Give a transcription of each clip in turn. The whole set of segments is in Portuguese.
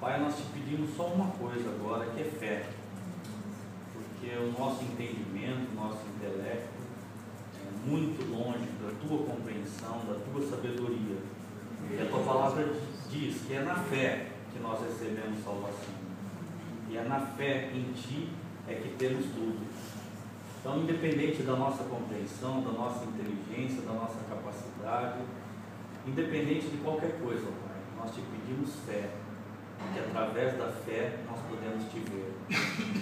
Pai, nós te pedimos só uma coisa agora, que é fé. Porque o nosso entendimento, o nosso intelecto é muito longe da tua compreensão, da tua sabedoria. E a tua palavra diz que é na fé que nós recebemos salvação. E é na fé em ti é que temos tudo. Então, independente da nossa compreensão, da nossa inteligência, da nossa capacidade, independente de qualquer coisa, Pai, nós te pedimos fé, que através da fé nós podemos te ver.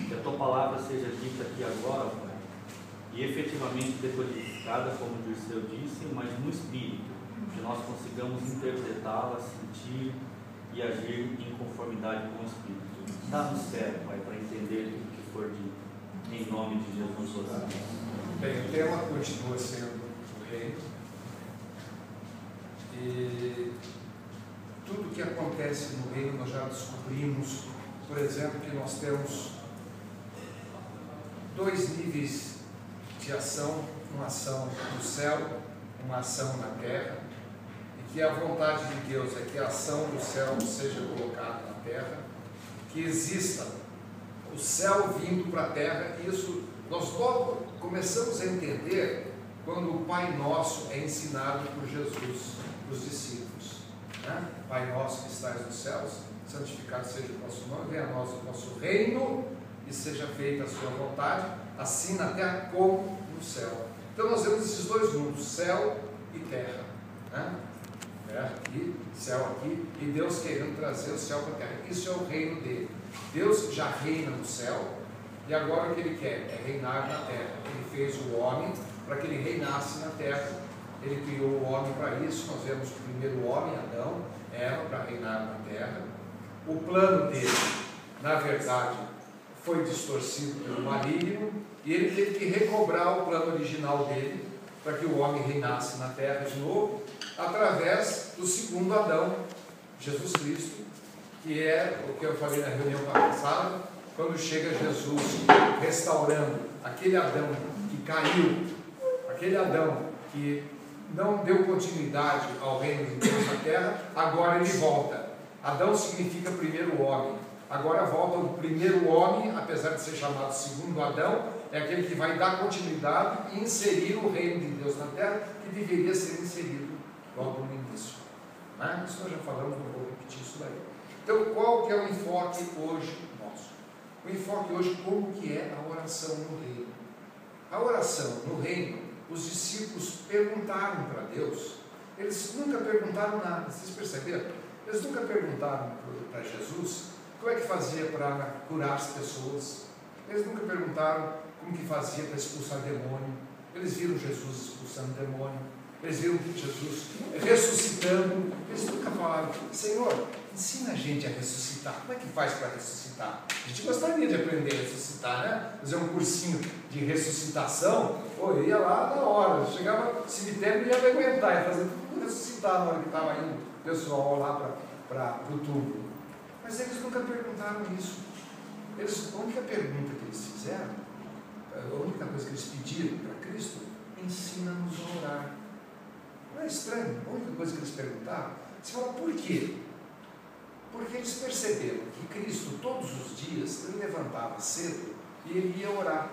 Que a tua palavra seja dita aqui agora, Pai, e efetivamente decodificada, como o Dirceu disse, mas no Espírito, que nós consigamos interpretá-la, sentir e agir em conformidade com o Espírito. Dá-nos fé, Pai, para entender tudo que for dito. Em nome de Jesus, oramos. Bem, o tema continua sendo o reino. E tudo que acontece no reino nós já descobrimos, por exemplo, que nós temos dois níveis de ação, uma ação no céu, uma ação na terra, e que a vontade de Deus é que a ação do céu seja colocada na terra, que exista o céu vindo para a terra. E isso nós logo começamos a entender quando o Pai Nosso é ensinado por Jesus para os discípulos, né? Pai Nosso que estás nos céus, santificado seja o vosso nome, venha a nós o vosso reino e seja feita a sua vontade, assim na terra como no céu. Então nós vemos esses dois mundos, céu e terra, né? Terra aqui, céu aqui, e Deus querendo trazer o céu para a terra. Isso é o reino dele. Deus já reina no céu, e agora o que ele quer é reinar na terra. Ele fez o homem para que ele reinasse na terra. Ele criou o homem para isso. Nós vemos o primeiro homem, Adão, Eva, para reinar na terra. O plano dele, na verdade, foi distorcido pelo maligno, e ele teve que recobrar o plano original dele para que o homem reinasse na terra de novo, através do segundo Adão, Jesus Cristo, que é o que eu falei na reunião passada, quando chega Jesus restaurando aquele Adão que caiu, aquele Adão que não deu continuidade ao reino de Deus na terra, agora ele volta. Adão significa primeiro homem, agora volta o primeiro homem, apesar de ser chamado segundo Adão, é aquele que vai dar continuidade e inserir o reino de Deus na terra, que deveria ser inserido logo no início. Né? Isso nós já falamos, não vou repetir isso daí. Então, qual que é o enfoque hoje nosso? O enfoque hoje, como que é a oração no reino? A oração no reino, os discípulos perguntaram para Deus. Eles nunca perguntaram nada, vocês perceberam? Eles nunca perguntaram para Jesus como é que fazia para curar as pessoas. Eles nunca perguntaram como que fazia para expulsar demônio. Eles viram Jesus expulsando demônio. Eles viram Jesus ressuscitando. Eles nunca falaram: Senhor, ensina a gente a ressuscitar. Como é que faz para ressuscitar? A gente gostaria de aprender a ressuscitar, né? Fazer um cursinho de ressuscitação. Pô, eu ia lá na hora. Chegava no cemitério e ia aguentar. Ia fazer tudo ressuscitar na hora que estava indo o pessoal lá para o túmulo. Mas eles nunca perguntaram isso. A única pergunta que eles fizeram, a única coisa que eles pediram para Cristo: ensina-nos a orar. Não é estranho? A única coisa que eles perguntaram. Você fala, por quê? Porque eles perceberam que Cristo, todos os dias, ele levantava cedo e ele ia orar.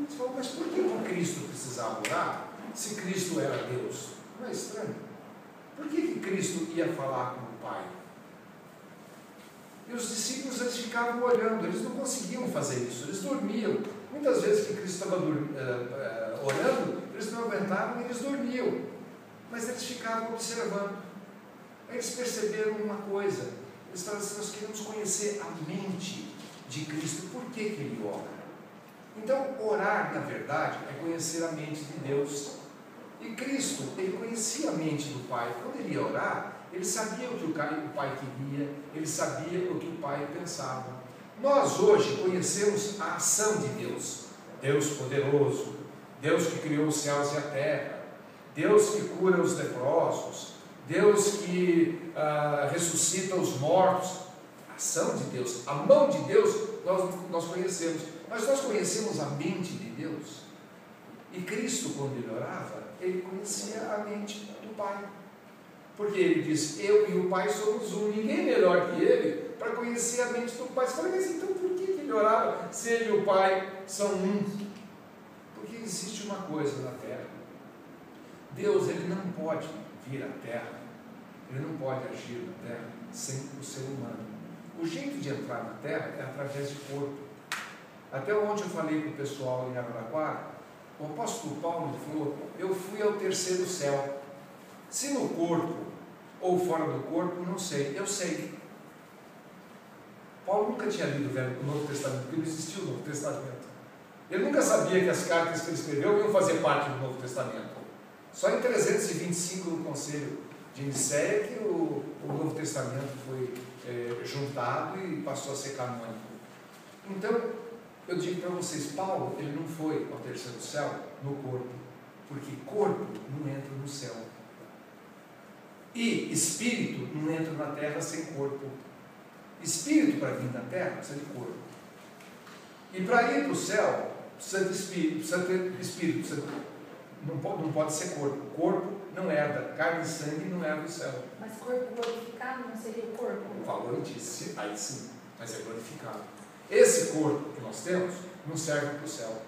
Você fala, mas por que o Cristo precisava orar, se Cristo era Deus? Não é estranho? Por que Cristo ia falar com o Pai? E os discípulos, eles ficavam olhando, eles não conseguiam fazer isso, eles dormiam. Muitas vezes que Cristo estava orando, eles não aguentavam e eles dormiam. Mas eles ficavam observando. Aí eles perceberam uma coisa: nós queremos conhecer a mente de Cristo. Por que ele ora? Então, orar, na verdade, é conhecer a mente de Deus. E Cristo, ele conhecia a mente do Pai. Quando ele ia orar, ele sabia o que o Pai queria, ele sabia o que o Pai pensava. Nós hoje conhecemos a ação de Deus. Deus poderoso, Deus que criou os céus e a terra, Deus que cura os leprosos, Deus que ressuscita os mortos. A ação de Deus, a mão de Deus, nós conhecemos. Mas nós conhecemos a mente de Deus. E Cristo, quando ele orava, ele conhecia a mente do Pai. Porque ele diz: eu e o Pai somos um. Ninguém melhor que ele para conhecer a mente do Pai. Você fala, mas então por que ele orava se ele e o Pai são um? Porque existe uma coisa na terra. Deus, ele não pode vir à terra, ele não pode agir na terra sem o ser humano. O jeito de entrar na terra é através de corpo. Até ontem eu falei para o pessoal em Araraquara, o apóstolo Paulo falou, eu fui ao terceiro céu. Se no corpo ou fora do corpo, não sei. Eu sei. Paulo nunca tinha lido o Novo Testamento, porque não existia o Novo Testamento. Ele nunca sabia que as cartas que ele escreveu iam fazer parte do Novo Testamento. Só em 325 no Conselho de Nicéia que o Novo Testamento foi juntado e passou a ser canônico. Então, eu digo para vocês, Paulo, ele não foi ao terceiro céu no corpo, porque corpo não entra no céu. E espírito não entra na terra sem corpo. Espírito, para vir na terra, precisa de corpo. E para ir para o céu, precisa de espírito, não pode ser corpo. Corpo não herda, carne e sangue não herda o céu. Mas corpo glorificado não seria o corpo? O valor disse, aí sim, mas é glorificado. Esse corpo que nós temos não serve para o céu.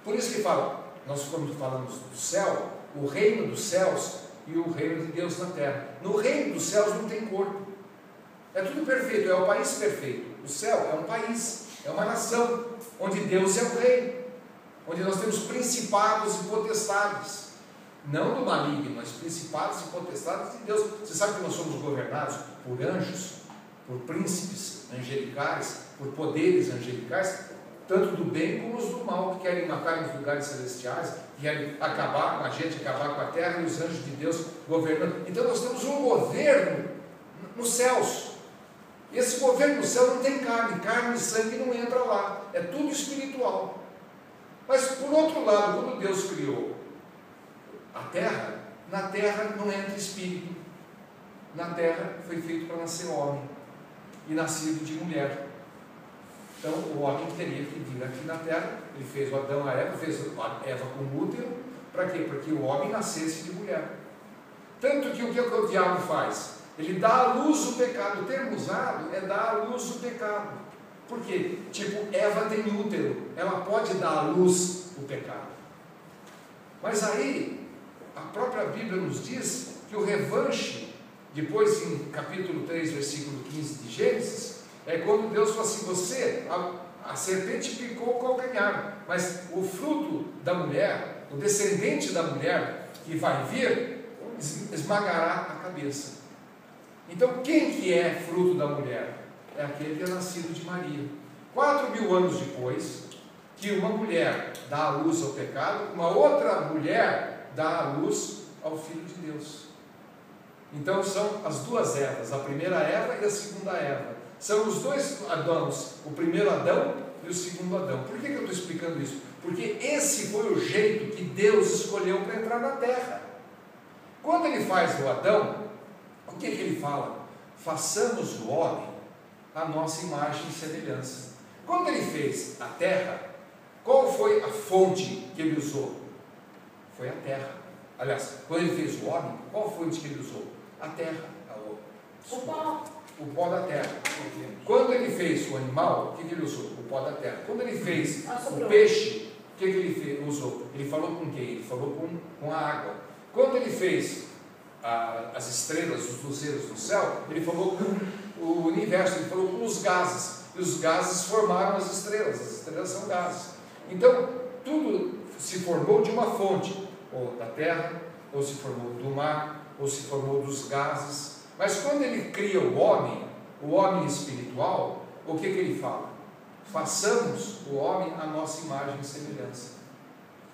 Por isso que fala, nós quando falamos do céu, o reino dos céus e o reino de Deus na terra. No reino dos céus não tem corpo. É tudo perfeito, é o país perfeito. O céu é um país, é uma nação, onde Deus é o rei, onde nós temos principados e potestades, não do maligno, mas principados e potestades de Deus. Você sabe que nós somos governados por anjos, por príncipes angelicais, por poderes angelicais, tanto do bem como os do mal, que querem matar nos lugares celestiais, que querem acabar com a gente, acabar com a terra, e os anjos de Deus governando. Então nós temos um governo nos céus. E esse governo no céu não tem carne e sangue não entra lá, é tudo espiritual. Mas por outro lado, quando Deus criou a terra, na terra não entra espírito. Na terra foi feito para nascer homem e nascido de mulher. Então o homem teria que vir aqui na terra. Ele fez o Adão, a Eva, fez a Eva com útero. Para quê? Para que o homem nascesse de mulher. Tanto que o que o diabo faz? Ele dá à luz o pecado. O termo usado é dar à luz o pecado. Por quê? Tipo, Eva tem útero, ela pode dar à luz o pecado. Mas aí, a própria Bíblia nos diz que o revanche, depois em capítulo 3, versículo 15 de Gênesis, é quando Deus fala assim, a serpente picou o calcanhar, mas o fruto da mulher, o descendente da mulher que vai vir, esmagará a cabeça. Então, quem que é fruto da mulher? É aquele que é nascido de Maria. 4.000 anos depois, que uma mulher dá à luz ao pecado, uma outra mulher dá à luz ao Filho de Deus. Então são as duas Evas, a primeira Eva e a segunda Eva. São os dois Adãos, o primeiro Adão e o segundo Adão. Por que eu estou explicando isso? Porque esse foi o jeito que Deus escolheu para entrar na terra. Quando ele faz o Adão, o que ele fala? Façamos o homem a nossa imagem e semelhança. Quando ele fez a terra, qual foi a fonte que ele usou? Foi a terra. Aliás, quando ele fez o homem, qual a fonte que ele usou? A terra. O pó da terra. Quando ele fez o animal, o que ele usou? O pó da terra. Quando ele fez o peixe, o que ele usou? Ele falou com quem? Ele falou com a água. Quando ele fez as estrelas, os luzeiros do céu, ele falou com o universo, ele falou com os gases. E os gases formaram as estrelas são gases. Então, tudo se formou de uma fonte, ou da terra, ou se formou do mar, ou se formou dos gases. Mas quando ele cria o homem espiritual, o que ele fala? Façamos o homem a nossa imagem e semelhança.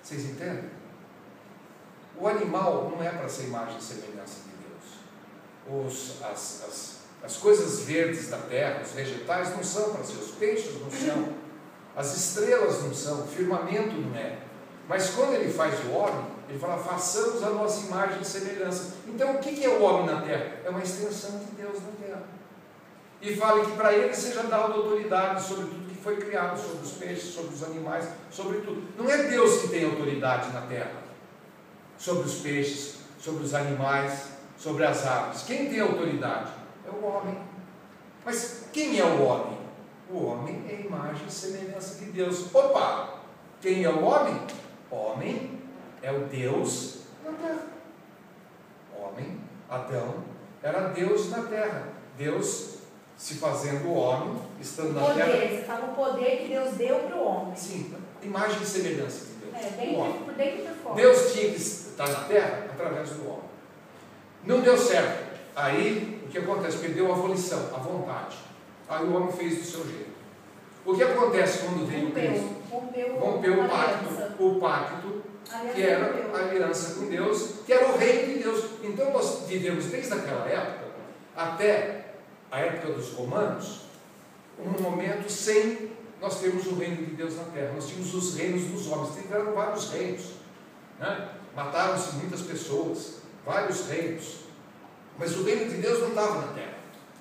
Vocês entendem? O animal não é para ser imagem e semelhança de Deus. As coisas verdes da terra, os vegetais não são para ser, os peixes não são, as estrelas não são, o firmamento não é. Mas quando ele faz o homem, ele fala, façamos a nossa imagem e semelhança. Então o que é o homem na terra? É uma extensão de Deus na terra. E fala que para ele seja dada autoridade sobre tudo que foi criado, sobre os peixes, sobre os animais, sobre tudo. Não é Deus que tem autoridade na terra, sobre os peixes, sobre os animais, sobre as árvores. Quem tem autoridade? É o homem. Mas quem é o homem? O homem é a imagem e semelhança de Deus. Opa! Quem é o homem? Homem é o Deus na terra. Homem, Adão, era Deus na terra. Deus se fazendo homem, estando na terra. Você fala o poder que Deus deu para o homem. Sim, imagem e semelhança de Deus. Por dentro e por fora. Deus tinha que estar na terra através do homem. Não deu certo. Aí, o que acontece? Perdeu a volição, a vontade. Aí o homem fez do seu jeito. O que acontece quando vem o Cristo? Rompeu o pacto, que era a aliança com Deus, que era o reino de Deus. Então nós vivemos desde aquela época até a época dos romanos, um momento sem nós termos o reino de Deus na terra. Nós tínhamos os reinos dos homens, tiveram vários reinos, né? Mataram-se muitas pessoas, vários reinos, mas o reino de Deus não estava na terra.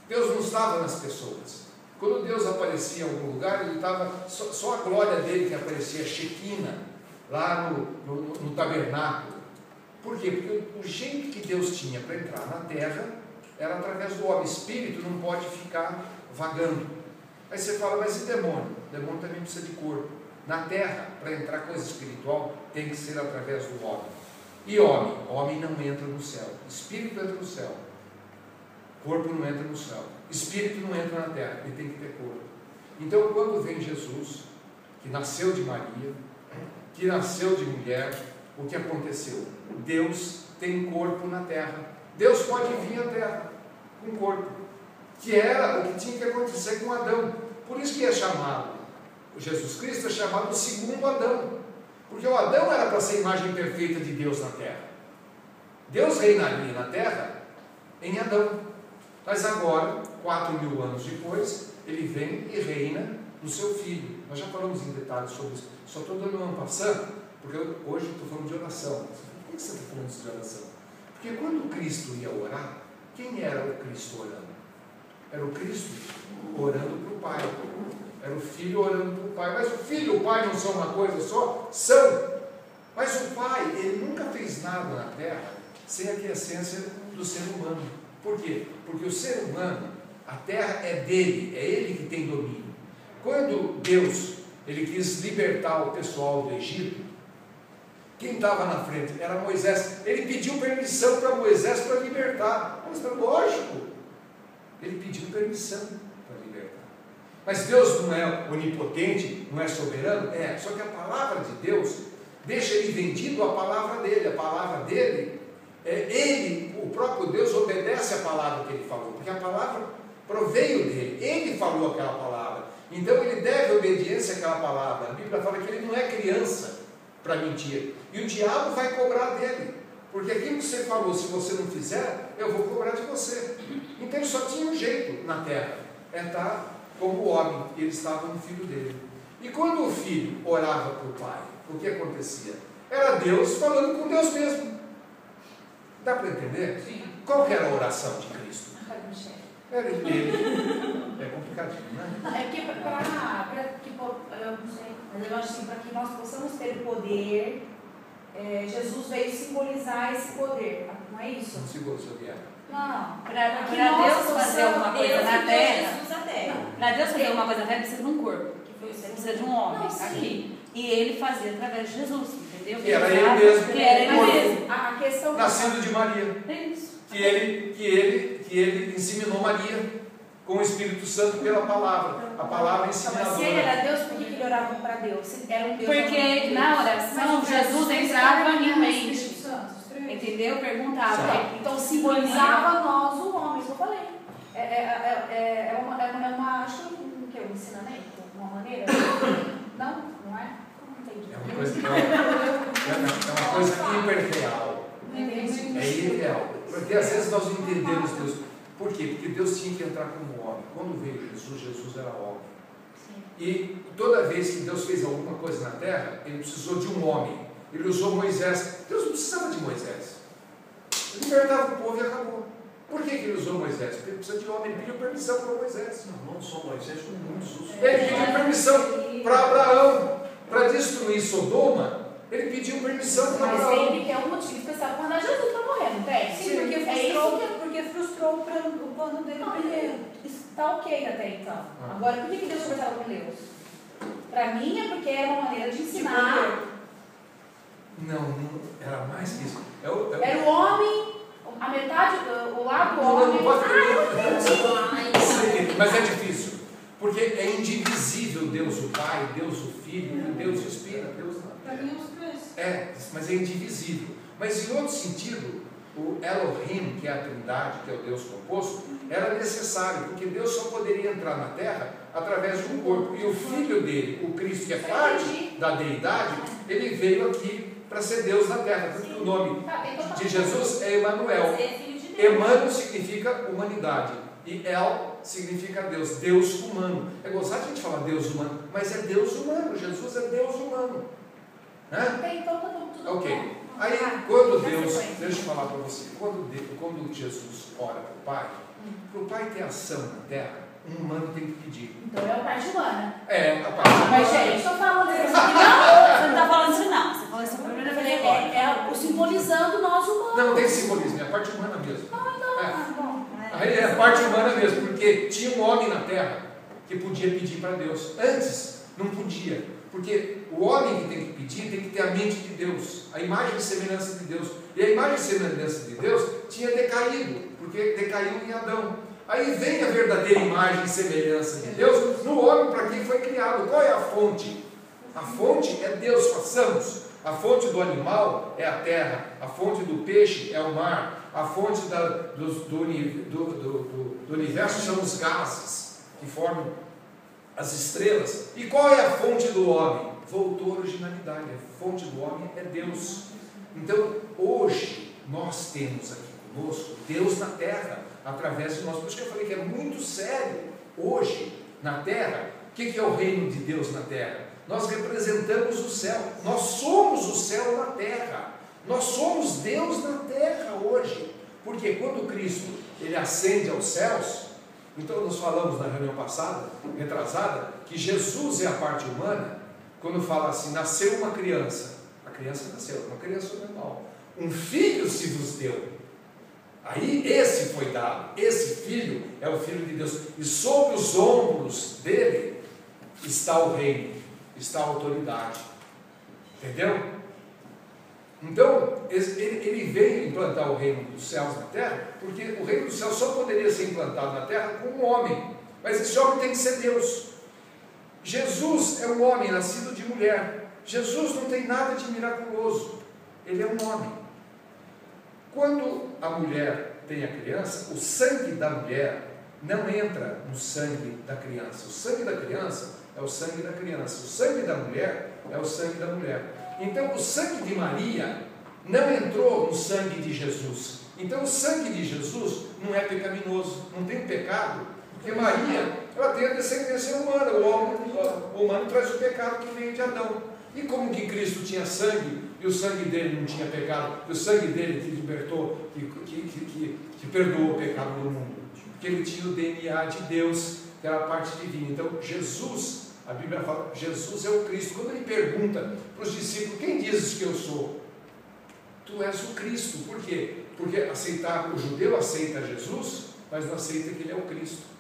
Deus não estava nas pessoas. Quando Deus aparecia em algum lugar, ele estava só a glória dele que aparecia, Shequina, lá no tabernáculo. Por quê? Porque o jeito que Deus tinha para entrar na terra era através do homem. Espírito não pode ficar vagando. Aí você fala, mas e demônio? Demônio também precisa de corpo. Na terra, para entrar coisa espiritual, tem que ser através do homem. E homem não entra no céu. Espírito entra no céu. Corpo não entra no céu. Espírito não entra na terra, ele tem que ter corpo. Então, quando vem Jesus, que nasceu de Maria, que nasceu de mulher, o que aconteceu? Deus tem corpo na terra. Deus pode vir à terra com corpo, que era o que tinha que acontecer com Adão. Por isso que é chamado, Jesus Cristo é chamado o segundo Adão, porque o Adão era para ser a imagem perfeita de Deus na terra. Deus reinaria na terra em Adão. Mas agora, 4.000 anos depois, ele vem e reina no seu filho. Nós já falamos em detalhes sobre isso. Só estou dando uma passando, porque hoje estou falando de oração. Por que você está falando de oração? Porque quando Cristo ia orar, quem era o Cristo orando? Era o Cristo orando para o Pai. Era o Filho orando para o Pai. Mas o Filho e o Pai não são uma coisa só? São. Mas o Pai, ele nunca fez nada na terra sem a quiescência do ser humano. Por quê? Porque o ser humano, a terra é dele, é ele que tem domínio. Quando Deus, ele quis libertar o pessoal do Egito, quem estava na frente era Moisés. Ele pediu permissão para Moisés para libertar. Mas é lógico, ele pediu permissão para libertar. Mas Deus não é onipotente, não é soberano? É, só que a palavra de Deus deixa ele vendido à palavra dele. A palavra dele, ele, o próprio Deus, obedece a palavra que ele falou, porque a palavra proveio dele, ele falou aquela palavra, então ele deve obediência àquela palavra. A Bíblia fala que ele não é criança para mentir, e o diabo vai cobrar dele, porque aquilo que você falou, se você não fizer, eu vou cobrar de você. Então ele só tinha um jeito na terra, é estar como o homem, e ele estava no filho dele. E quando o filho orava para o pai, o que acontecia? Era Deus falando com Deus mesmo. Dá para entender? Sim. Qual que era a oração de Cristo? Era ele. É complicadinho, né? É que eu não sei, mas eu acho assim, para que nós possamos ter o poder, Jesus veio simbolizar esse poder, não é isso? Não segura o seu guia. Não, para Deus fazer alguma coisa na terra, para Deus fazer alguma coisa na terra, precisa de um corpo, precisa de um homem aqui. E ele fazia através de Jesus, entendeu? Que era ele mesmo. Que era ele mesmo. A questão Nascido de Maria. É isso. Que ele inseminou Maria com o Espírito Santo pela palavra. A palavra Mas se ele ensinadora. era Deus, por que ele orava para Deus? Se era um Deus. Porque na oração, Jesus entrava em mente. Entendeu? Entendeu? Perguntava. Certo. Então simbolizava nós o homem, isso eu falei. Acho que é um ensinamento, uma maneira. Não é? Não entendi. É uma coisa hiperreal. É irreal. Porque às vezes nós não entendemos Deus. Por quê? Porque Deus tinha que entrar como homem. Quando veio Jesus, Jesus era homem. Sim. E toda vez que Deus fez alguma coisa na terra, ele precisou de um homem. Ele usou Moisés. Deus não precisava de Moisés. Ele libertava o povo e acabou. Por que ele usou Moisés? Porque ele precisa de homem. Ele pediu permissão para Moisés. Não só Moisés, como muitos outros. Ele pediu permissão para Abraão. Para destruir Sodoma, ele pediu permissão para Mas Abraão. ele quer um motivo especial para mandar Jesus para morrer, não tem? Sim, porque frustrou mostrou o plano dele primeiro. Está ok até então. Agora, por que Deus conversava com Deus? Para mim é porque era uma maneira de ensinar. Não, era mais que isso. Era o homem, a metade, o lado do homem. Mas é difícil. Porque é indivisível Deus o Pai, Deus o Filho, Deus o Espírito. Para mim é os três. Mas é indivisível. Mas em outro sentido, o Elohim, que é a Trindade, que é o Deus composto, era necessário, porque Deus só poderia entrar na Terra através de um corpo. E o Filho dele, o Cristo, que é parte da deidade, ele veio aqui para ser Deus na Terra. Porque o nome de Jesus é Emanuel. Emmanuel significa humanidade. E El significa Deus, Deus humano. É gozado a gente falar Deus humano, mas é Deus humano. Jesus é Deus humano. Então tá tudo ok. bom. Aí, quando Deus, deixa eu falar para você, quando Jesus ora para o Pai, para o Pai ter ação na Terra, um humano tem que pedir. Então é a parte humana. É, a parte humana. Mas, gente, estou falando isso aqui, Não, você não está falando isso não. Você falou isso a primeira vez agora. é o simbolizando nós humanos. Não tem simbolismo, é a parte humana mesmo. Bom. Aí é a parte humana mesmo, porque tinha um homem na Terra que podia pedir para Deus. Antes, não podia. Porque o homem que tem que pedir tem que ter a mente de Deus, a imagem e semelhança de Deus. E a imagem e semelhança de Deus tinha decaído, porque decaiu em Adão. Aí vem a verdadeira imagem e semelhança de Deus no homem para quem foi criado. Qual é a fonte? A fonte é Deus, façamos. A fonte do animal é a terra, a fonte do peixe é o mar, a fonte do universo são os gases que formam as estrelas. E qual é a fonte do homem? Voltou à originalidade. A fonte do homem é Deus. Então, hoje, nós temos aqui conosco Deus na terra, através de nós. Por isso que eu falei que é muito sério. Hoje, na terra, o que é o reino de Deus na terra? Nós representamos o céu. Nós somos o céu na terra. Nós somos Deus na terra hoje. Porque quando Cristo ele ascende aos céus, então nós falamos na reunião passada, retrasada, que Jesus é a parte humana. Quando fala assim, nasceu uma criança, a criança nasceu, uma criança normal, um filho se vos deu, aí esse foi dado, esse filho é o Filho de Deus, e sobre os ombros dele está o reino, está a autoridade, entendeu? Então, ele veio implantar o reino dos céus na terra, porque o reino dos céus só poderia ser implantado na terra com um homem, mas esse homem tem que ser Deus. Jesus é um homem nascido de mulher. Jesus não tem nada de miraculoso, ele é um homem. Quando a mulher tem a criança, o sangue da mulher não entra no sangue da criança. O sangue da criança é o sangue da criança, o sangue da mulher é o sangue da mulher. Então o sangue de Maria não entrou no sangue de Jesus. Então o sangue de Jesus não é pecaminoso, não tem pecado, porque Maria, ela tem a descendência humana, o humano traz o pecado que veio de Adão. E como que Cristo tinha sangue, e o sangue dele não tinha pecado, e o sangue dele que libertou, que perdoou o pecado do mundo? Porque ele tinha o DNA de Deus, que era a parte divina. Então Jesus, a Bíblia fala, Jesus é o Cristo. Quando ele pergunta para os discípulos, quem dizes que eu sou? Tu és o Cristo. Por quê? Porque o judeu aceita Jesus, mas não aceita que ele é o Cristo.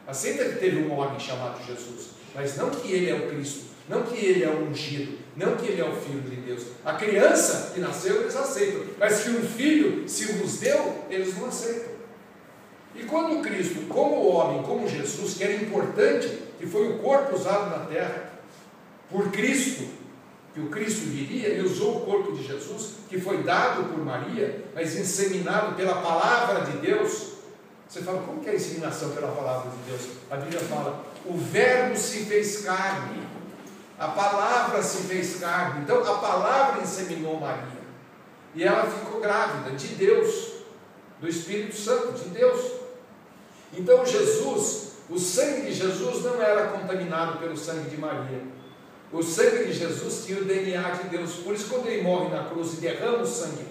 Aceita que teve um homem chamado Jesus, mas não que ele é o Cristo, não que ele é o ungido, não que ele é o Filho de Deus. A criança que nasceu eles aceitam, mas que um filho se vos deu, eles não aceitam. E quando Cristo, como homem, como Jesus, que era importante, que foi o corpo usado na terra por Cristo, que o Cristo viria, ele usou o corpo de Jesus, que foi dado por Maria, mas inseminado pela palavra de Deus. Você fala, como que é a inseminação pela palavra de Deus? A Bíblia fala, o verbo se fez carne, a palavra se fez carne. Então a palavra inseminou Maria, e ela ficou grávida de Deus, do Espírito Santo, de Deus. Então Jesus, o sangue de Jesus não era contaminado pelo sangue de Maria. O sangue de Jesus tinha o DNA de Deus. Por isso, quando ele morre na cruz e derrama o sangue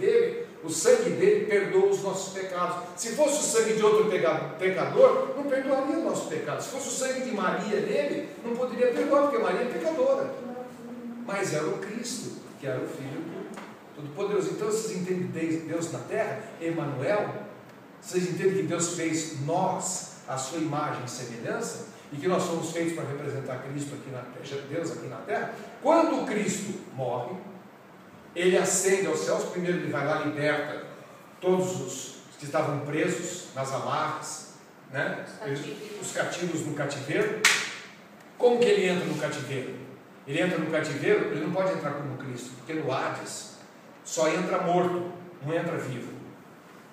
dele perdoa os nossos pecados. Se fosse o sangue de outro pecador, não perdoaria os nossos pecados. Se fosse o sangue de Maria nele, não poderia perdoar, porque Maria é pecadora. Mas era o Cristo, que era o Filho do Todo-Poderoso. Então, vocês entendem Deus na terra, Emanuel, Vocês entendem que Deus fez nós a sua imagem e semelhança? E que nós fomos feitos para representar Cristo aqui na terra, Deus aqui na terra? Quando Cristo morre, ele ascende aos céus. Primeiro ele vai lá e liberta todos os que estavam presos nas amarras, né? Os cativos no cativeiro. Como que ele entra no cativeiro? Ele entra no cativeiro, ele não pode entrar como Cristo, porque no Hades só entra morto, não entra vivo.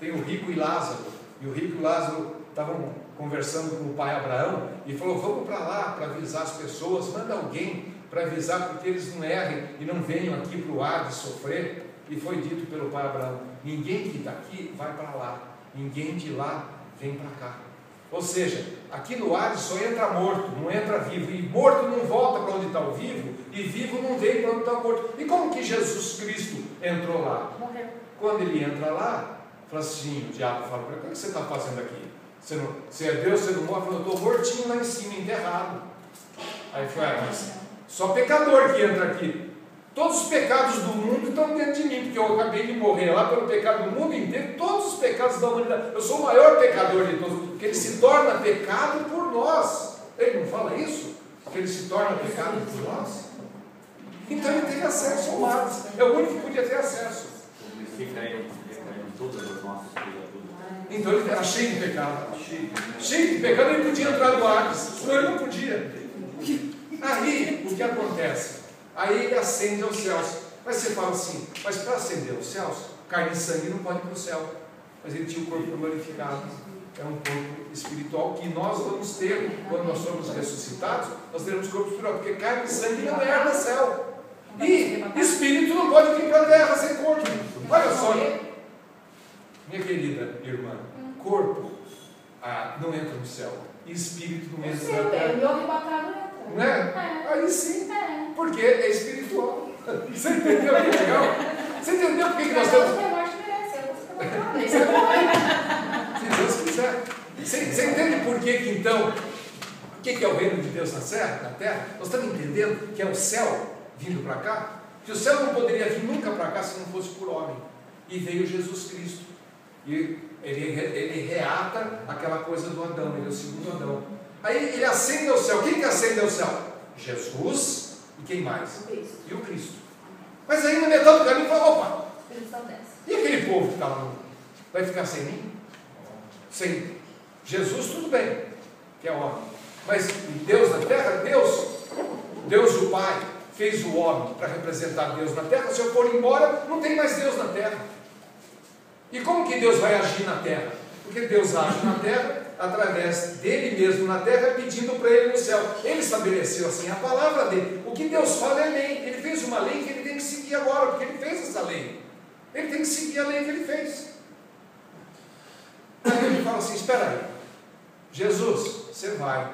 Tem o rico e Lázaro, e o rico e Lázaro estavam conversando com o pai Abraão e falou: vamos para lá para avisar as pessoas, manda alguém para avisar, porque eles não errem e não venham aqui para o Hades sofrer. E foi dito pelo pai Abraão: ninguém que está aqui vai para lá, ninguém de lá vem para cá. Ou seja, aqui no Hades só entra morto, não entra vivo, e morto não volta para onde está o vivo, e vivo não vem para onde está o morto. E como que Jesus Cristo entrou lá? Morreu. Quando ele entra lá, fala assim, o diabo fala para ele: o que você está fazendo aqui? Você é Deus, você não morre? Eu estou mortinho lá em cima, enterrado. Aí foi: mas só pecador que entra aqui. Todos os pecados do mundo estão dentro de mim, porque eu acabei de morrer lá pelo pecado do mundo inteiro, todos os pecados da humanidade. Eu sou o maior pecador de todos, porque ele se torna pecado por nós. Ele não fala isso? Que ele se torna pecado por nós? Então ele teve acesso ao Hades. É o único que podia ter acesso. Recaiu todas as nossas criaturas. Então ele era cheio de pecado. Cheio de pecado, ele podia entrar no Hades, senão ele não podia. Aí, o que acontece? Aí ele ascende aos céus. Mas você fala assim: mas para ascender aos céus, carne e sangue não pode ir para o céu. Mas ele tinha o corpo glorificado. É um corpo espiritual que nós vamos ter quando nós somos ressuscitados. Nós teremos corpo espiritual, porque carne e sangue não herda céu. E espírito não pode vir para a terra sem corpo. Olha só, minha querida irmã, corpo não entra no céu, e espírito não entra na terra. O meu arrebatado entra. Não é? Aí sim, porque é espiritual. Você entendeu que legal? Você entendeu por que nós estamos. Se Deus quiser. Você entende por que então? O que é o reino de Deus na terra? Nós estamos entendendo que é o céu vindo para cá? Que o céu não poderia vir nunca para cá se não fosse por homem. E veio Jesus Cristo. E ele reata aquela coisa do Adão, ele é o segundo Adão. Aí ele ascende ao céu. Quem que ascende ao céu? Jesus e quem mais? E o Cristo. Mas aí na metade do caminho fala: opa, e aquele povo que está lá? Vai ficar sem mim? Sem Jesus, tudo bem, que é homem. Mas Deus na terra, Deus o Pai fez o homem para representar Deus na terra. Se eu for embora, não tem mais Deus na terra. E como que Deus vai agir na terra? Porque Deus age na terra através dele mesmo na terra, pedindo para ele no céu. Ele estabeleceu assim a palavra dele. O que Deus fala é lei. Ele fez uma lei que ele tem que seguir agora, porque ele fez essa lei. Ele tem que seguir a lei que ele fez. Aí ele fala assim: espera aí, Jesus, você vai,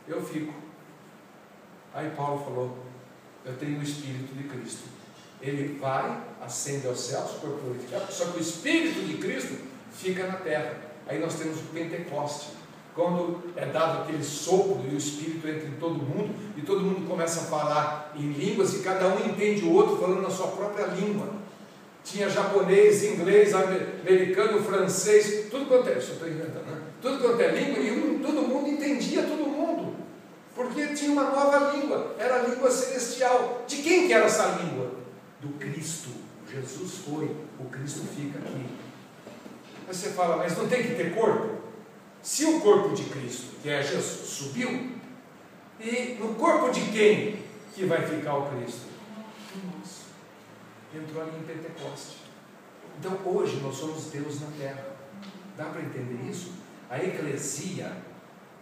eu fico. Aí Paulo falou: eu tenho o Espírito de Cristo. Ele vai, ascende aos céus, corpo glorificado, só que o Espírito de Cristo fica na terra. Aí nós temos o Pentecoste, quando é dado aquele sopro e o Espírito entra em todo mundo, e todo mundo começa a falar em línguas, e cada um entende o outro falando na sua própria língua. Tinha japonês, inglês, americano, francês, tudo quanto é, estou inventando, né? Tudo quanto é língua, e todo mundo entendia todo mundo, porque tinha uma nova língua, era a língua celestial. De quem que era essa língua? Do Cristo. Jesus foi, o Cristo fica aqui. Mas você fala: mas não tem que ter corpo? Se o corpo de Cristo, que é Jesus, subiu, e no corpo de quem que vai ficar o Cristo? Nossa, entrou ali em Pentecoste. Então hoje nós somos Deus na terra. Dá para entender isso? A eclesia,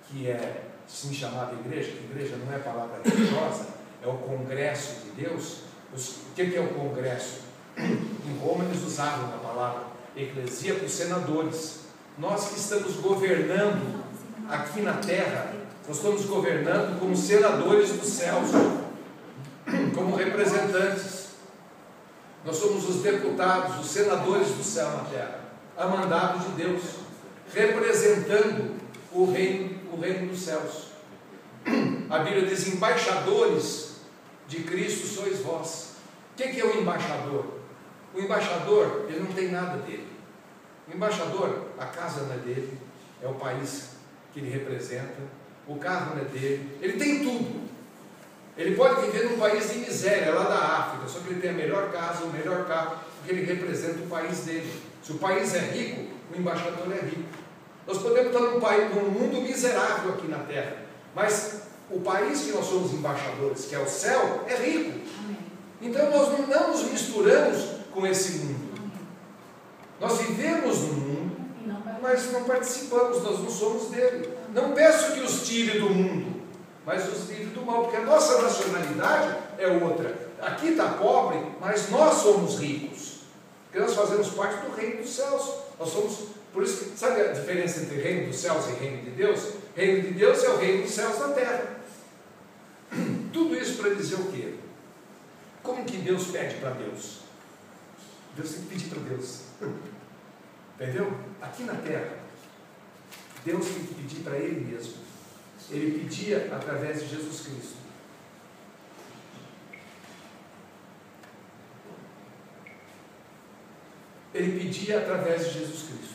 que é assim chamada igreja, que igreja não é palavra religiosa, é o congresso de Deus. O que é o congresso? Em Roma eles usavam a palavra eclesia para os senadores. Nós que estamos governando aqui na terra, nós estamos governando como senadores dos céus, como representantes. Nós somos os deputados, os senadores do céu na terra, a mandado de Deus, representando o reino dos céus. A Bíblia diz: embaixadores de Cristo sois vós. O que é o embaixador? O embaixador, ele não tem nada dele. O O embaixador, a casa não é dele, é o país que ele representa, o carro não é dele, ele tem tudo. Ele pode viver num país de miséria, lá da África, só que ele tem a melhor casa, o melhor carro, porque ele representa o país dele. Se o país é rico, o embaixador é rico. Nós podemos estar num mundo miserável aqui na Terra, mas o país que nós somos embaixadores, que é o céu, é rico. Então nós não nos misturamos com esse mundo. Nós vivemos no mundo, mas não participamos, nós não somos dele. Não peço que os tire do mundo, mas os livre do mal, porque a nossa nacionalidade é outra. Aqui está pobre, mas nós somos ricos, porque nós fazemos parte do reino dos céus. Nós somos, por isso que, sabe a diferença entre reino dos céus e reino de Deus? Reino de Deus é o reino dos céus na terra. Tudo isso para dizer o quê? Como que Deus pede para Deus? Deus tem que pedir para Deus. Entendeu? Aqui na terra, Deus tem que pedir para Ele mesmo. Ele pedia através de Jesus Cristo. Ele pedia através de Jesus Cristo.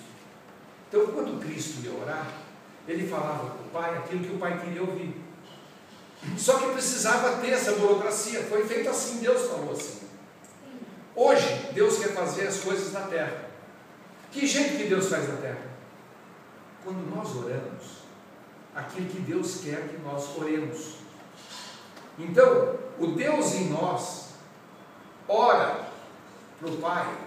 Então, quando Cristo ia orar, ele falava para o Pai aquilo que o Pai queria ouvir. Só que precisava ter essa burocracia. Foi feito assim, Deus falou assim. Hoje, Deus quer fazer as coisas na terra. Que jeito que Deus faz na terra? Quando nós oramos, aquilo que Deus quer que nós oremos. Então, o Deus em nós ora para o Pai,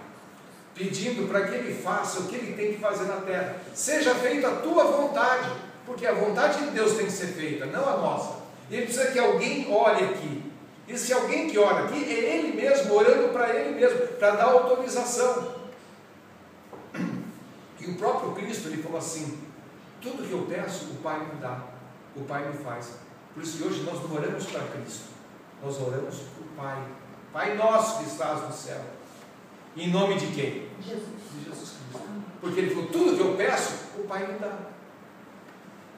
pedindo para que Ele faça o que Ele tem que fazer na terra. Seja feita a tua vontade, porque a vontade de Deus tem que ser feita, não a nossa. E Ele precisa que alguém ore aqui. E se alguém que ora aqui, é Ele mesmo, orando para Ele mesmo, para dar autorização. E o próprio Cristo, Ele falou assim: tudo que eu peço, o Pai me dá, o Pai me faz. Por isso que hoje nós não oramos para Cristo, nós oramos para o Pai. Pai nosso que estás no céu. Em nome de quem? Jesus. De Jesus Cristo. Porque Ele falou, tudo que eu peço, o Pai me dá.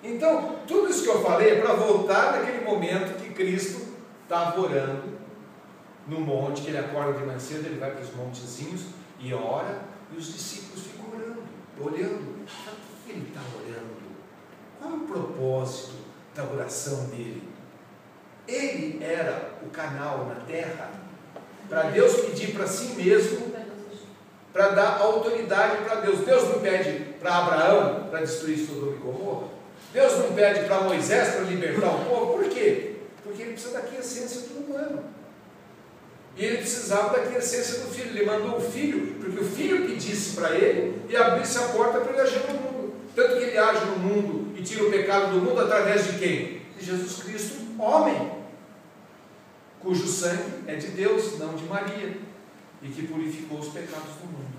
Então, tudo isso que eu falei é para voltar naquele momento que Cristo estava orando no monte, que Ele acorda de manhã cedo, Ele vai para os montezinhos e ora, e os discípulos ficam orando, olhando. O que Ele está orando? Qual é o propósito da oração dele? Ele era o canal na terra para Deus pedir para si mesmo, para dar autoridade para Deus. Deus não pede para Abraão para destruir Sodoma e Gomorra. Deus não pede para Moisés para libertar o povo. Por quê? Porque ele precisa da essência do humano. E ele precisava da essência do filho. Ele mandou o filho, porque o filho pedisse para ele e abrisse a porta para ele agir no mundo. Tanto que ele age no mundo e tira o pecado do mundo através de quem? De Jesus Cristo, homem, cujo sangue é de Deus, não de Maria, e que purificou os pecados do mundo.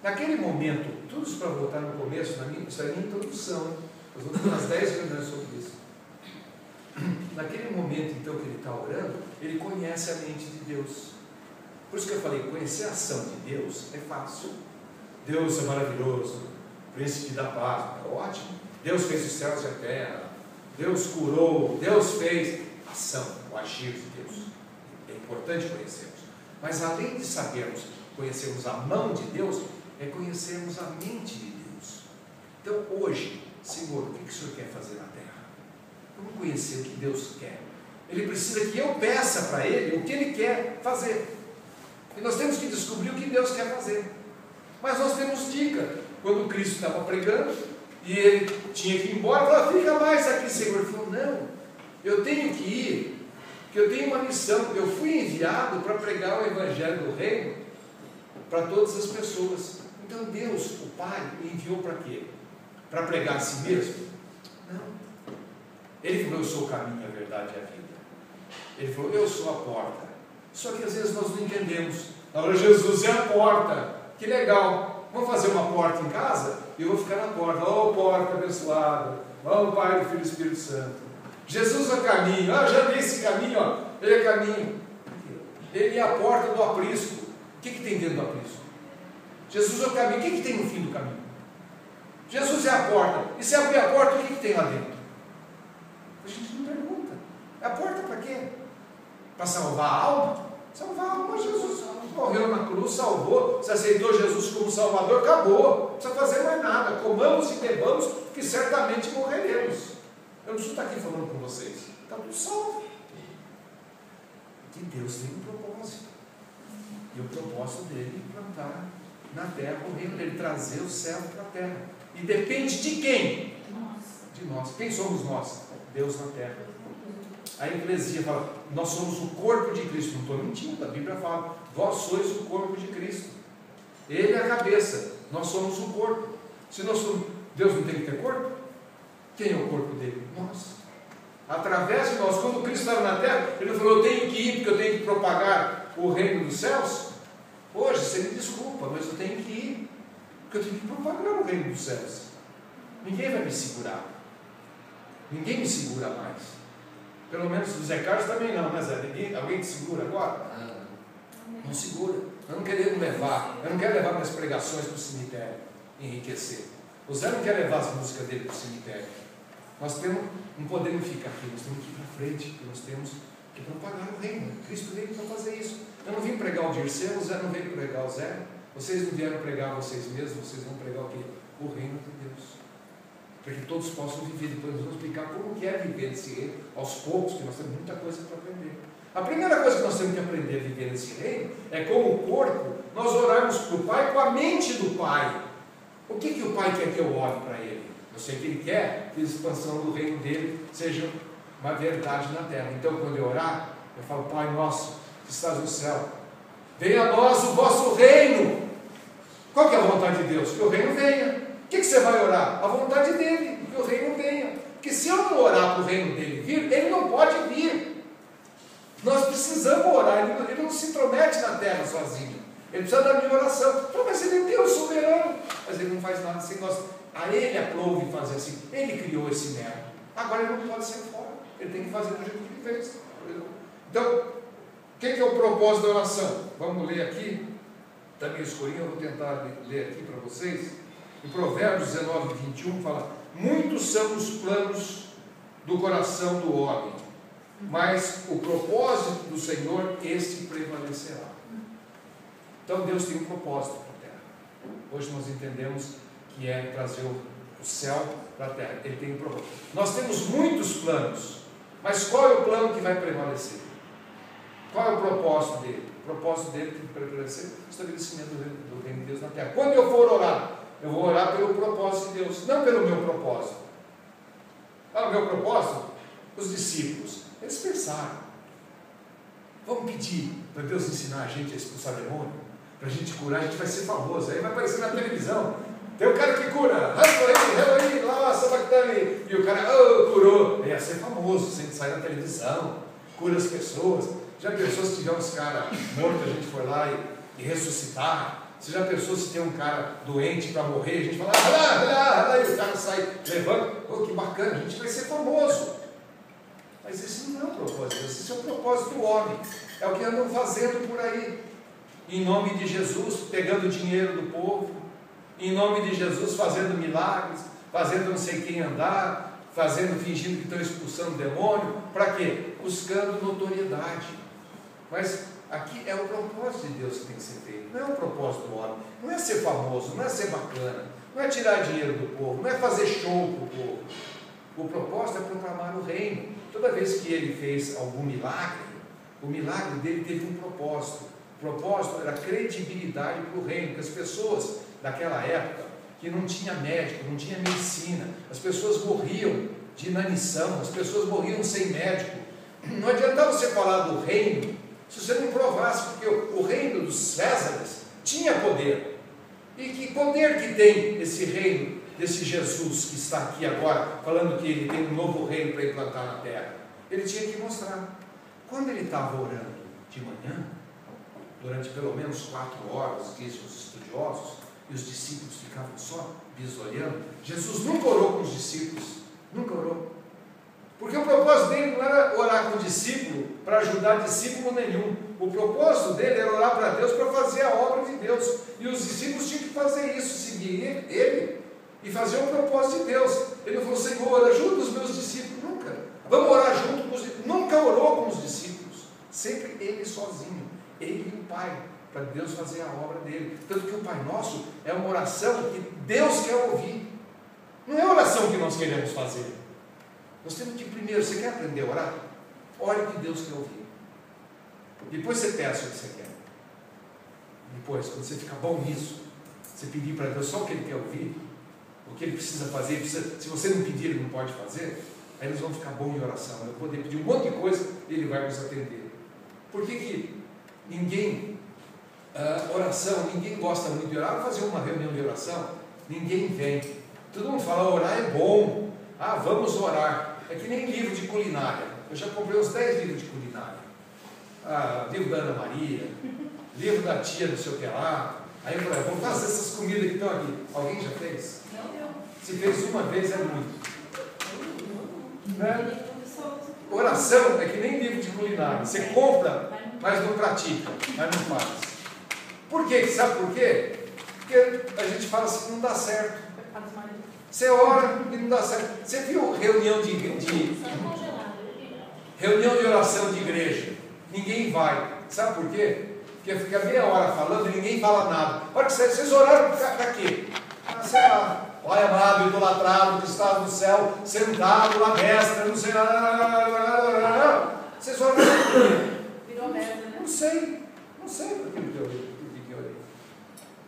Naquele momento, tudo isso para voltar no começo, isso é a minha introdução, nós vamos ter umas 10 reuniões sobre isso. Naquele momento, então, que ele está orando, ele conhece a mente de Deus. Por isso que eu falei, conhecer a ação de Deus é fácil. Deus é maravilhoso, príncipe da paz, é ótimo. Deus fez os céus e a terra, Deus curou, Deus fez ação, o agir de Deus. É importante conhecermos. Mas além de sabermos, conhecermos a mão de Deus, é conhecermos a mente de Deus. Então hoje, Senhor, o que o Senhor quer fazer na terra? Vamos conhecer o que Deus quer. Ele precisa que eu peça para Ele o que Ele quer fazer. E nós temos que descobrir o que Deus quer fazer. Mas nós temos dica. Quando Cristo estava pregando e Ele tinha que ir embora, ele falou, fica mais aqui, Senhor. Ele falou, não, eu tenho que ir, porque eu tenho uma missão. Eu fui enviado para pregar o Evangelho do Reino para todas as pessoas. Então Deus, o Pai, me enviou para quê? Para pregar a si mesmo? Não. Ele falou, eu sou o caminho, a verdade e a vida. Ele falou, eu sou a porta. Só que às vezes nós não entendemos. Agora Jesus é a porta. Que legal. Vamos fazer uma porta em casa? E eu vou ficar na porta. Oh, porta abençoada. Oh, Pai, do Filho e do Espírito Santo. Jesus é o caminho. Ah, já vi esse caminho, ó. Ele é caminho. Ele é a porta do aprisco. O que tem dentro do aprisco? Jesus é o caminho. O que tem no fim do caminho? Jesus é a porta. E se abrir a porta, o que tem lá dentro? A gente não pergunta. A porta para quê? Para salvar a alma? Salvar a alma, Jesus. morreu na cruz, salvou, você aceitou Jesus como Salvador, acabou, não precisa fazer mais nada, comamos e bebamos, que certamente morreremos. Eu não preciso estar aqui falando com vocês, está tudo salvo. E Deus tem um propósito, e o propósito dele é plantar na terra o reino dele, trazer o céu para a terra. E depende de quem? De nós. Quem somos nós? Deus na terra. A Eclesia fala, nós somos o corpo de Cristo. Não estou mentindo, a Bíblia fala, vós sois o corpo de Cristo. Ele é a cabeça, nós somos o corpo. Se nós somos, Deus não tem que ter corpo? Quem é o corpo dele? Nós. Através de nós, quando Cristo estava na terra, ele falou, eu tenho que ir porque eu tenho que propagar o reino dos céus. Hoje, você me desculpa, mas eu tenho que ir, porque eu tenho que propagar o reino dos céus. Ninguém vai me segurar. Ninguém me segura mais. Pelo menos o Zé Carlos também não, né, Zé? Alguém te segura agora? Não segura. Eu não quero levar, eu não quero levar minhas pregações para o cemitério, enriquecer. O Zé não quer levar as músicas dele para o cemitério. Nós não podemos ficar aqui, nós temos que ir para frente, porque nós temos que propagar o reino. Cristo veio para fazer isso. Eu não vim pregar o Dirceu, o Zé não veio pregar o Zé. Vocês não vieram pregar vocês mesmos, vocês vão pregar o quê? O reino de Deus. Para que todos possam viver. Depois nós vamos explicar como que é viver nesse reino, aos poucos, que nós temos muita coisa para aprender. A primeira coisa que nós temos que aprender a viver nesse reino é como o corpo, nós orarmos para o Pai com a mente do Pai. O que o Pai quer que eu ore para Ele? Eu sei que Ele quer que a expansão do reino dele seja uma verdade na terra. Então, quando eu orar, eu falo, Pai nosso, que estás no céu, venha a nós o vosso reino. Qual que é a vontade de Deus? Que o reino venha. O que você vai orar? A vontade dele, que o reino venha. Porque se eu não orar para o reino dele vir, ele não pode vir. Nós precisamos orar, ele não se intromete na terra sozinho. Ele precisa da minha oração. Mas ele é Deus soberano. Mas ele não faz nada sem nós. A ele aprouve fazer assim. Ele criou esse método. Agora ele não pode ser fora. Ele tem que fazer do jeito que ele fez. Então, o que é o propósito da oração? Vamos ler aqui. Está meio escurinho, eu vou tentar ler aqui para vocês. Em Provérbios 19, 21 fala: muitos são os planos do coração do homem, mas o propósito do Senhor, este prevalecerá. Então Deus tem um propósito para a terra. Hoje nós entendemos que é trazer o céu para a terra. Ele tem um propósito. Nós temos muitos planos, mas qual é o plano que vai prevalecer? Qual é o propósito dele? O propósito dele tem que prevalecer o estabelecimento do reino de Deus na terra. Quando eu for orar, eu vou orar pelo propósito de Deus, não pelo meu propósito. O meu propósito, os discípulos, eles pensaram, vamos pedir para Deus ensinar a gente a expulsar demônio, para a gente curar, a gente vai ser famoso, aí vai aparecer na televisão, tem um cara que cura, e o cara curou, ia ser famoso, a gente sai na televisão, cura as pessoas. Já pensou se tiver uns caras mortos, a gente for lá e ressuscitar? Você já pensou se tem um cara doente para morrer, a gente fala, e o cara sai, levanta, que bacana, a gente vai ser famoso. Mas esse não é o propósito, esse é o propósito do homem, é o que andam fazendo por aí, em nome de Jesus, pegando dinheiro do povo, em nome de Jesus, fazendo milagres, fazendo não sei quem andar, fingindo que estão expulsando o demônio, para quê? Buscando notoriedade. Mas aqui é o propósito de Deus que tem que ser feito, não é o propósito do homem, não é ser famoso, não é ser bacana, não é tirar dinheiro do povo, não é fazer show para o povo. O propósito é proclamar o reino. Toda vez que ele fez algum milagre, o milagre dele teve um propósito. O propósito era credibilidade para o reino, porque as pessoas daquela época, que não tinha médico, não tinha medicina, as pessoas morriam de inanição, as pessoas morriam sem médico. Não adiantava você falar do reino se você não provasse, porque o reino dos Césares tinha poder. E que poder que tem esse reino, desse Jesus que está aqui agora, falando que ele tem um novo reino para implantar na terra? Ele tinha que mostrar. Quando ele estava orando de manhã, durante pelo menos 4 horas, dizem os estudiosos, e os discípulos ficavam só bisolhando, Jesus nunca orou com os discípulos, nunca orou. Porque o propósito dele não era orar com o discípulo para ajudar discípulo nenhum. O propósito dele era orar para Deus para fazer a obra de Deus. E os discípulos tinham que fazer isso, seguir ele e fazer o propósito de Deus. Ele não falou, Senhor, ajuda os meus discípulos. Nunca. Vamos orar junto com os discípulos. Nunca orou com os discípulos. Sempre ele sozinho, ele e o Pai, para Deus fazer a obra dele. Tanto que o Pai Nosso é uma oração que Deus quer ouvir. Não é a oração que nós queremos fazer. Nós temos que primeiro, você quer aprender a orar? Ore o que Deus quer ouvir. Depois você peça o que você quer. Depois, quando você ficar bom nisso, você pedir para Deus só o que Ele quer ouvir, o que Ele precisa fazer, se você não pedir, Ele não pode fazer, aí nós vamos ficar bom em oração. Eu vou poder pedir um monte de coisa e Ele vai nos atender. Por que ninguém, oração, ninguém gosta muito de orar? Vamos fazer uma reunião de oração, ninguém vem. Todo mundo fala, orar é bom. Vamos orar. É que nem livro de culinária. Eu já comprei uns 10 livros de culinária. Livro da Ana Maria, livro da tia, não sei o que lá. Aí eu falei, vamos fazer essas comidas que estão aqui. Alguém já fez? Não. Se fez uma vez é muito. Né? Oração é que nem livro de culinária. Você compra, mas não pratica, mas não faz. Por quê? Sabe por quê? Porque a gente fala assim, não dá certo. Você ora e não dá certo. Você viu reunião de oração de igreja? Ninguém vai. Sabe por quê? Porque fica meia hora falando e ninguém fala nada. Olha que vocês oraram para quê? Sei lá. Pai amado, idolatrado, que está no céu, sentado na destra, não sei lá. Vocês oraram para quê? Virou merda, né? Não sei por que eu orei.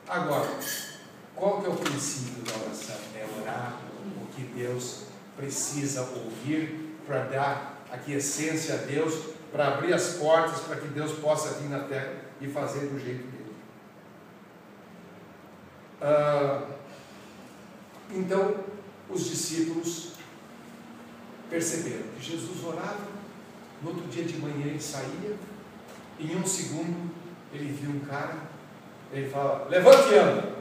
Agora, qual que é o princípio da oração? É orar o que Deus precisa ouvir para dar aqui essência a Deus, para abrir as portas para que Deus possa vir na terra e fazer do jeito dele. Então, os discípulos perceberam que Jesus orava, no outro dia de manhã ele saía, em um segundo ele viu um cara, ele fala, levante e anda.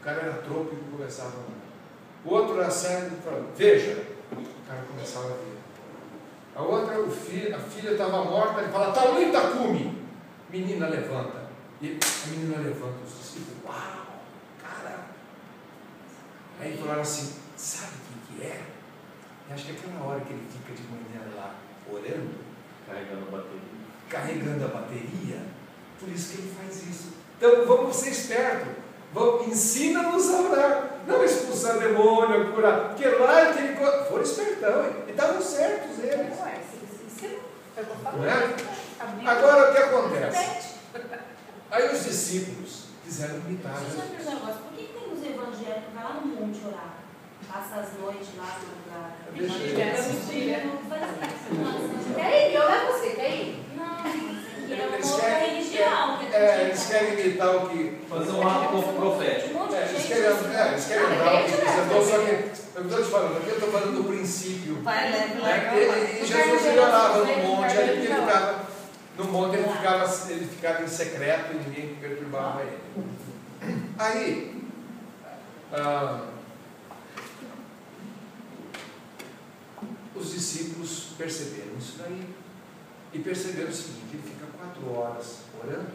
O cara era troco e começava a andar. O outro era cego e falava, veja. O cara começava a ver. A outra, a filha estava morta, ele fala, talita cumi. Menina, levanta. E a menina levanta, os discípulos, uau, cara. Aí falaram assim, sabe o que é? Eu acho que é aquela hora que ele fica de manhã lá, orando, carregando a bateria, por isso que ele faz isso. Então vamos ser espertos, ensina-nos a orar, não expulsar demônio, curar, porque lá ele foram espertão, e estavam certos eles. Não é? Agora o que acontece? Aí os discípulos quiseram imitar. Deixa eu perguntar um negócio, por que tem os evangélicos que vai lá no monte orar? Passa as noites lá no Quer ir? Orar você, quer ir? Não, isso aqui é uma outra religião. Eles querem imitar o que... Fazer um ato profético. Eles querem andar o que diz. Só que eu estou te falando, aqui eu estou falando do princípio. E Jesus ele orava no monte, aí ele ficava no monte, ele ficava em secreto e ninguém perturbava ele. Aí, os discípulos perceberam isso daí e perceberam o seguinte, ele fica 4 horas orando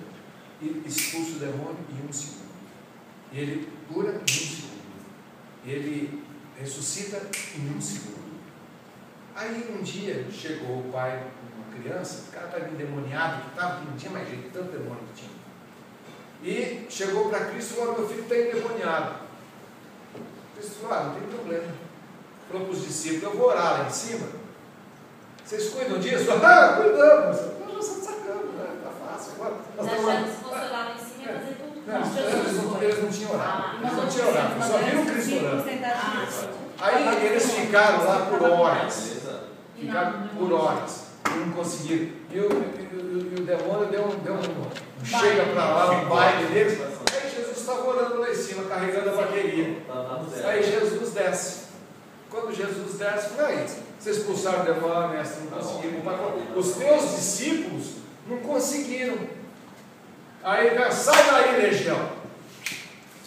e expulsa o demônio em 1 segundo. E ele cura em 1 segundo. E ele ressuscita em 1 segundo. Aí um dia chegou o pai de uma criança, o cara estava endemoniado, que não tinha mais jeito, tanto demônio que tinha. E chegou para Cristo e falou, meu filho está endemoniado. Cristo falou, não tem problema. Falou para os discípulos, eu vou orar lá em cima. Vocês cuidam disso? Cuidamos. Nós já estamos sacando, né? Está fácil. Se fosse orar lá em cima, ia fazer tudo. Eles não tinham orado. Eles não tinham orado, só viram Cristo orando. Aí eles ficaram lá por horas. E não conseguiram. E o demônio deu um chega para lá no baile deles. Aí Jesus estava orando lá em cima, carregando a bateria. Aí Jesus desce. Quando Jesus desce, aí, vocês expulsaram o demônio, mestre, não conseguiram. Os teus discípulos não conseguiram. Aí ele sai daí, legião.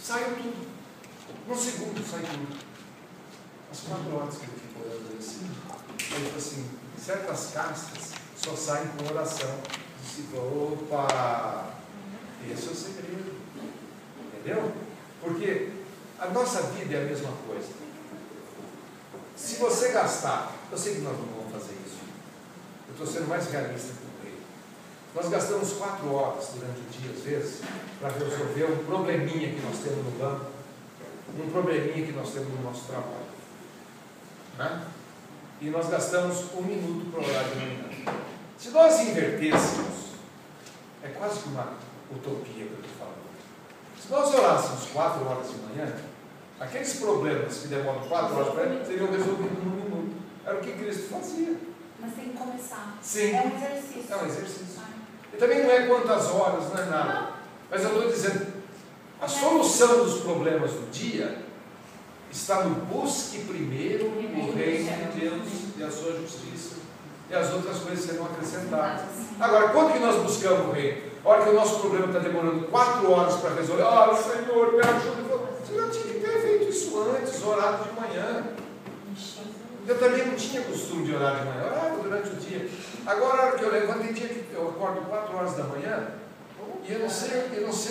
Saiu tudo. Num segundo sai tudo. As 4 horas que ele ficou orando assim, ele falou assim, certas castas só saem com oração. O discípulo, opa, esse é o segredo. Entendeu? Porque a nossa vida é a mesma coisa. Se você gastar, eu sei que nós não vamos fazer isso. Eu estou sendo mais realista que o rei. Nós gastamos 4 horas durante o dia, às vezes, para resolver um probleminha que nós temos no banco, um probleminha que nós temos no nosso trabalho. Né? E nós gastamos 1 minuto para orar de manhã. Se nós invertêssemos, é quase que uma utopia que eu estou falando. Se nós orássemos 4 horas de manhã, aqueles problemas que demoram 4 horas para ele seriam resolvidos em 1 minuto. Era o que Cristo fazia. Mas tem que começar. Sim. É um exercício. É um exercício. E também não é quantas horas, não é nada. Mas eu estou dizendo, a solução dos problemas do dia está no busque primeiro o reino de Deus e a sua justiça, e as outras coisas serão acrescentadas. Agora, quando que nós buscamos o reino? A hora que o nosso problema está demorando 4 horas para resolver, Senhor, me ajuda. Você já tinha que ter feito isso antes, orado de manhã. Eu também não tinha costume de orar de manhã, eu orava durante o dia. Agora, a hora que eu levanto, tem dia que eu acordo 4 horas da manhã e eu não sei o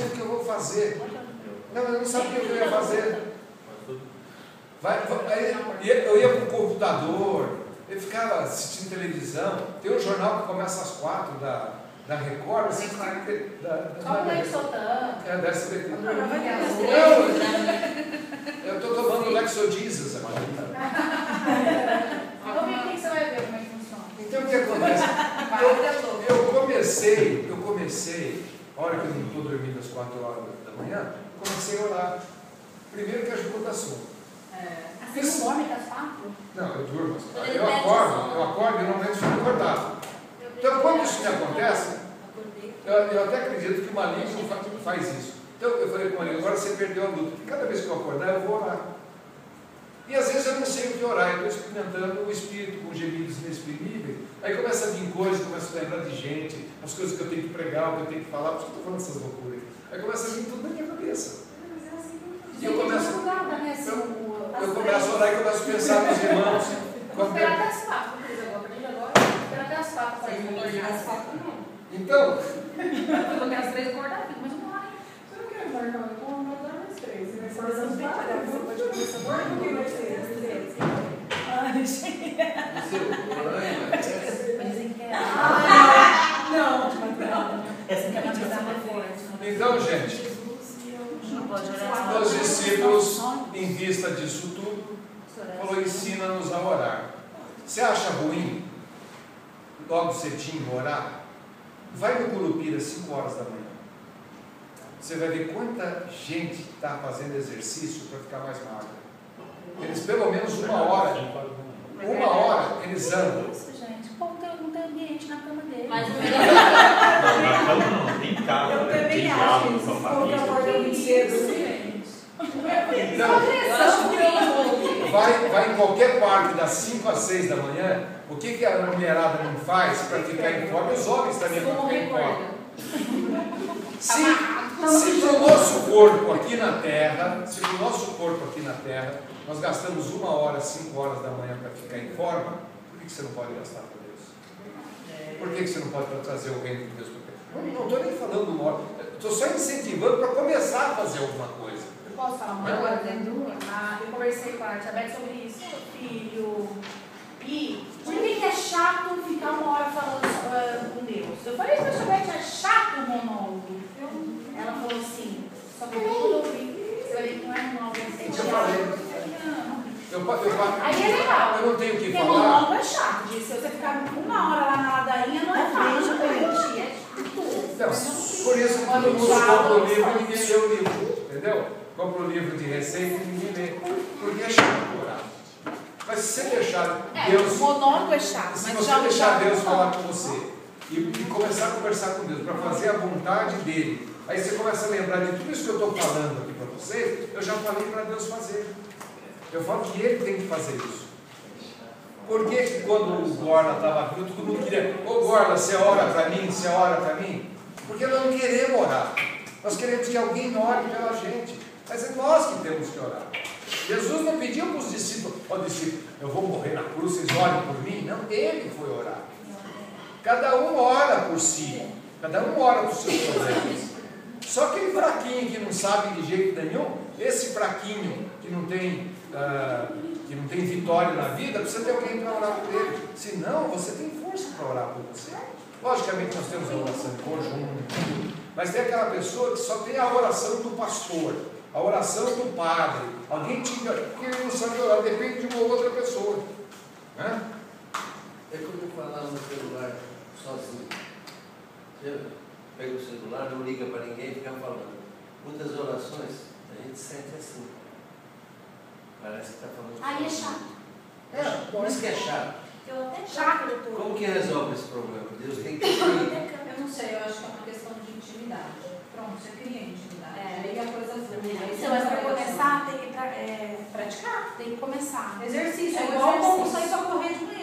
que eu vou fazer. Não, eu não sabia o que eu ia fazer. Eu ia para o computador, eu ficava assistindo televisão. Tem um jornal que começa às 4 da Record, assim, Como Lexotan. Deve ser. Eu estou tomando Lexodiesas agora. Vamos ver o que você vai ver como é que funciona. Então o que acontece? Eu comecei, a hora que eu não estou dormindo às 4 horas da manhã, comecei a orar. Primeiro que ajuda o assunto. Você não dorme às 4? Não, eu durmo. Eu acordo e normalmente fico acordado. Então quando isso me acontece, eu até acredito que o maligno faz isso. Então eu falei com o maligno, agora você perdeu a luta, porque cada vez que eu acordar eu vou orar. E às vezes eu não sei o que orar, eu estou experimentando o Espírito com gemidos inexprimíveis. Aí começa a vir coisas, começa a lembrar de gente, as coisas que eu tenho que pregar, o que eu tenho que falar, por que eu estou falando essas loucuras? Aí começa a vir tudo na minha cabeça. E eu começo a orar e começo a pensar nos irmãos. Vou esperar até as 4, esperar até as 4 para ir às 4 não. Então, eu vou às 3 acordar, fico mais 1 hora. Você não quer marcar uma cor, não dá mais 3. Você vai fazer as 4, você pode começar a marcar, porque vai ser 3. Ai, gente. Dizem que é. Não. Essa que é uma coisa forte. então, gente, os discípulos, em vista disso tudo, falou, ensina-nos a orar. Você acha ruim, logo cedinho, orar? Vai no Curupira às 5 horas da manhã. Você vai ver quanta gente está fazendo exercício para ficar mais magro. Eles pelo menos 1 hora. 1 hora eles andam. Isso, gente. Como não tem ambiente na cama dele. Mas o Na cama não, tem casa. Eu também acho que se for que acorda muito cedo, Vai em qualquer parque das 5 às 6 da manhã. O que a mulherada não faz para ficar em forma? Os homens também para ficar em forma. Se para o nosso corpo aqui na Terra, nós gastamos 1 hora, 5 horas da manhã para ficar em forma, por que você não pode gastar para Deus? Por que você não pode trazer o reino de Deus para Deus? Não estou nem falando 1 hora, estou só incentivando para começar a fazer alguma coisa. Eu posso falar uma coisa? Eu conversei com a Tia Beth sobre isso, filho. E por que é chato ficar 1 hora falando com Deus? Eu falei para a Tia Beth, é chato o monólogo. Ela falou assim, só que quando eu ouvi, você vai ver que não é monólogo, é diálogo. Aí é legal. Eu não tenho o que Porque falar. monólogo é chato. Se você ficar 1 hora lá na ladainha, não é fácil. É Então, por isso que todo mundo compra o livro e ninguém lê o livro. Entendeu? Compra o livro de receita e ninguém lê. Porque é chato orar. Mas se você deixar Deus. O monólogo é chato. Se mas você já deixar Deus falar com você e começar a conversar com Deus para fazer a vontade dele, aí você começa a lembrar de tudo isso que eu estou falando aqui para vocês, eu já falei para Deus fazer. Eu falo que ele tem que fazer isso. Por que quando o Gorla estava aqui, todo mundo queria, ô Gorla, você ora para mim, você ora para mim? Porque nós não queremos orar. Nós queremos que alguém ore pela gente. Mas é nós que temos que orar. Jesus não pediu para os discípulos, ó discípulos, eu vou morrer na cruz, vocês orem por mim. Não, ele foi orar. Cada um ora por si. Cada um ora por seus problemas. Só aquele fraquinho que não sabe de jeito nenhum, esse fraquinho que não tem vitória na vida, precisa ter alguém para orar por ele. Senão, você tem força para orar por você. Logicamente nós temos a oração em conjunto, mas tem aquela pessoa que só tem a oração do pastor, a oração do padre. Alguém tinha que ele não sabe orar, depende de uma outra pessoa. Né? É como falar no celular sozinho. Você pega o celular, não liga para ninguém e fica falando. Muitas orações a gente sente assim. Parece que está falando. Aí é chato. Por isso que é chato. Eu até chato, doutor. Como que resolve esse problema? Deus tem que Eu não sei, eu acho que é uma questão de intimidade. Pronto, você cria intimidade. Aí a coisa flui. Então, mas para começar, tem que praticar, tem que começar. Exercício, É é um igual como exercício. sair pra correr de manhã.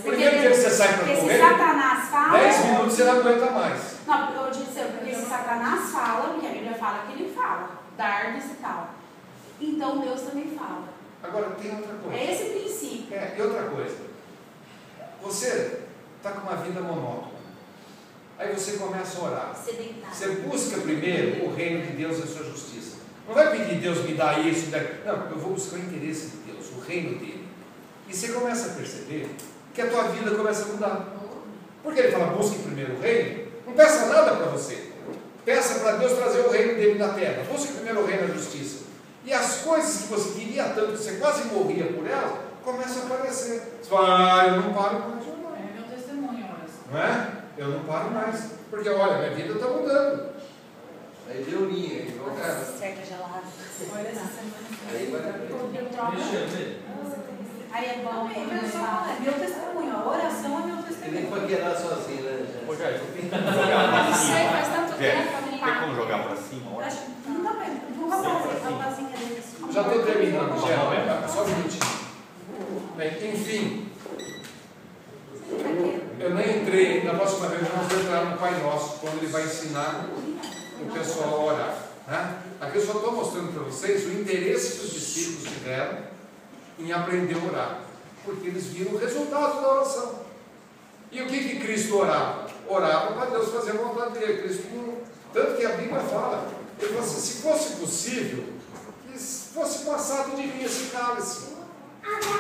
Porque no dia que você sai para Porque se correr, Satanás fala. 10 minutos você não aguenta mais. Não, eu disse assim, porque se Satanás fala, porque a Bíblia fala que ele fala, dardos e tal. Então Deus também fala. Agora tem outra coisa. É esse princípio. E outra coisa. Você está com uma vida monótona. Aí você começa a orar. Sedentário. Você busca primeiro o reino de Deus e a sua justiça. Não vai pedir Deus me dá isso, me dá... Não, eu vou buscar o interesse de Deus, o reino dele. E você começa a perceber que a tua vida começa a mudar. Porque ele fala, busque primeiro o reino. Não peça nada para você. Peça para Deus trazer o reino dele na terra. Busque primeiro o reino e a justiça. E as coisas que você queria tanto, que você quase morria por elas, começam a aparecer. Você fala, eu não paro mais de orar. É meu testemunho, olha. Não é? Eu não paro mais. Porque, olha, minha vida está mudando. Aí deu linha, igual cara. Cerca gelada. Olha essa semana. Aí vai. Eu troco. Deixa eu ver. Aí é bom. Não, é meu testemunho. A oração é meu Ele nem testemunho. foi guiar sozinho, né? Ô, Jair, tô tentando jogar pra Não sei, cima. faz tanto Jair, tempo que eu não tem paro. como jogar pra cima? Olha. Não dá mesmo. Vou fazer a vasinha dele. Já estou terminando, Gera. Só um minutinho. Bem, enfim. Eu nem entrei, na próxima vez nós vamos entrar no Pai Nosso, quando ele vai ensinar o pessoal a orar. Né? Aqui eu só estou mostrando para vocês o interesse que os discípulos tiveram em aprender a orar, porque eles viram o resultado da oração. E o que Cristo orava? Orava para Deus fazer a vontade dele. Cristo, tanto que a Bíblia fala, ele falou assim, se fosse possível, que fosse passado de mim esse cálice.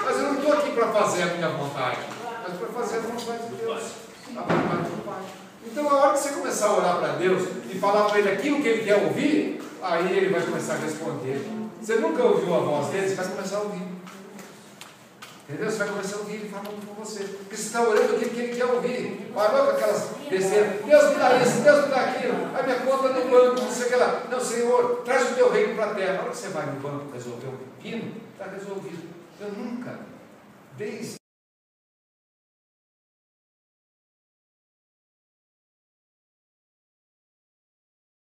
Mas eu não estou aqui para fazer a minha vontade, mas para fazer a vontade de Deus, a vontade do Pai. Então, a hora que você começar a orar para Deus e falar para Ele aquilo que Ele quer ouvir, aí Ele vai começar a responder. Você nunca ouviu a voz dele, você vai começar a ouvir. Entendeu? Você vai começar a ouvir Ele falando com você. Porque você está orando aquilo que Ele quer ouvir. Parou com aquelas besteiras. Deus me dá isso, Deus me dá aquilo. A minha conta no banco, não sei o que lá. Não, Senhor, traz o teu reino para a terra. A hora que você vai no banco resolver um pepino, está resolvido. Eu nunca, desde